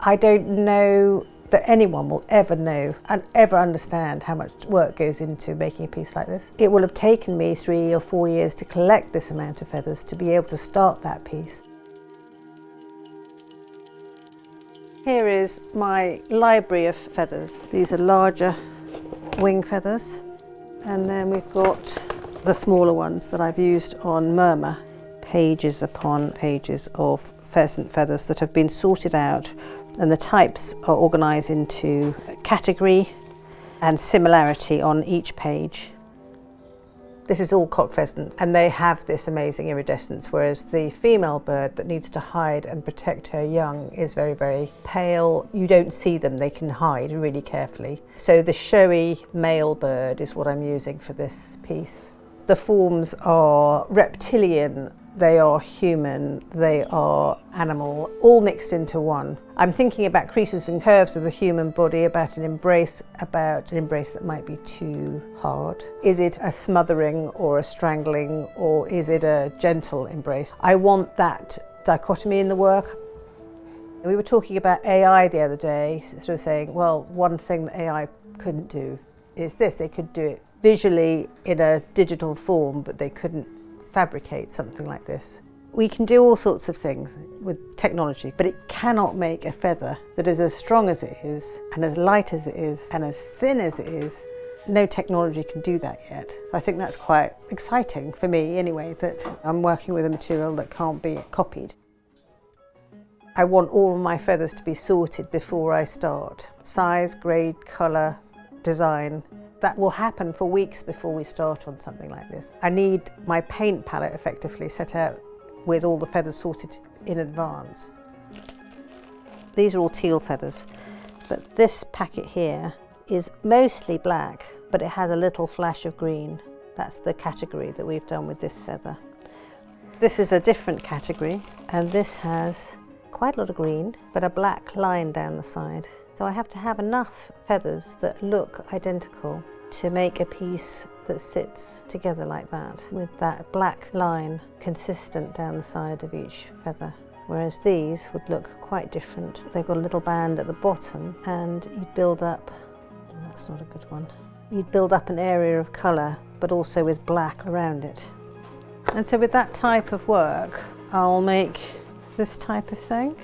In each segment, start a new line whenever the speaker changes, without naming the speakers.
I don't know that anyone will ever know and ever understand how much work goes into making a piece like this. It will have taken me 3 or 4 years to collect this amount of feathers to be able to start that piece. Here is my library of feathers. These are larger wing feathers, and then we've got the smaller ones that I've used on Murmur. Pages upon pages of pheasant feathers that have been sorted out, and the types are organised into category and similarity on each page. This is all cock pheasant, and they have this amazing iridescence, whereas the female bird that needs to hide and protect her young is very, very pale. You don't see them, they can hide really carefully. So the showy male bird is what I'm using for this piece. The forms are reptilian, they are human, they are animal, all mixed into one. I'm thinking about creases and curves of the human body, about an embrace that might be too hard. Is it a smothering or a strangling, or is it a gentle embrace? I want that dichotomy in the work. We were talking about AI the other day, sort of saying, well, one thing that AI couldn't do is this. They could do it visually in a digital form, but they couldn't fabricate something like this. We can do all sorts of things with technology, but it cannot make a feather that is as strong as it is, and as light as it is, and as thin as it is. No technology can do that yet. So I think that's quite exciting for me anyway, that I'm working with a material that can't be copied. I want all of my feathers to be sorted before I start. Size, grade, colour, design. That will happen for weeks before we start on something like this. I need my paint palette effectively set out with all the feathers sorted in advance. These are all teal feathers, but this packet here is mostly black, but it has a little flash of green. That's the category that we've done with this feather. This is a different category, and this has quite a lot of green, but a black line down the side. So I have to have enough feathers that look identical to make a piece that sits together like that, with that black line consistent down the side of each feather. Whereas these would look quite different. They've got a little band at the bottom, and you'd build up, that's not a good one, you'd build up an area of colour, but also with black around it. And so with that type of work, I'll make this type of thing.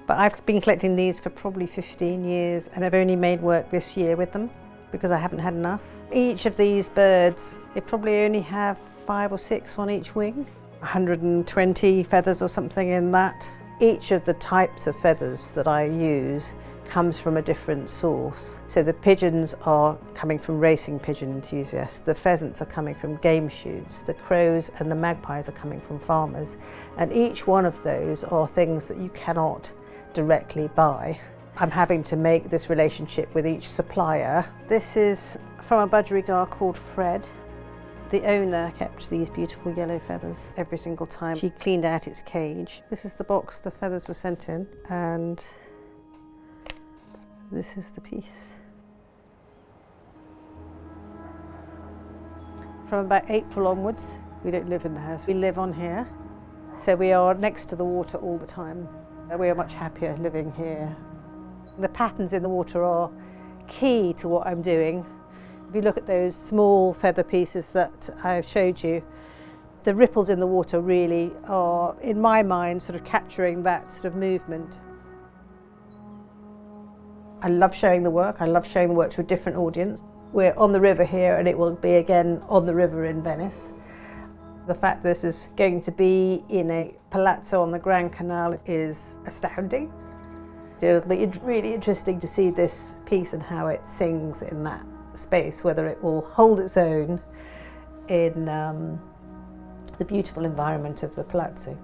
But I've been collecting these for probably 15 years, and I've only made work this year with them because I haven't had enough. Each of these birds, they probably only have 5 or 6 on each wing, 120 feathers or something in that. Each of the types of feathers that I use comes from a different source. So the pigeons are coming from racing pigeon enthusiasts, the pheasants are coming from game shoots, the crows and the magpies are coming from farmers, and each one of those are things that you cannot directly buy. I'm having to make this relationship with each supplier. This is from a budgerigar called Fred. The owner kept these beautiful yellow feathers every single time she cleaned out its cage. This is the box the feathers were sent in, and this is the piece. From about April onwards, we don't live in the house, we live on here. So we are next to the water all the time. We are much happier living here. The patterns in the water are key to what I'm doing. If you look at those small feather pieces that I showed you, the ripples in the water really are, in my mind, sort of capturing that sort of movement. I love showing the work. I love showing the work to a different audience. We're on the river here, and it will be again on the river in Venice. The fact this is going to be in a palazzo on the Grand Canal is astounding. It'll be really interesting to see this piece and how it sings in that space, whether it will hold its own in the beautiful environment of the palazzo.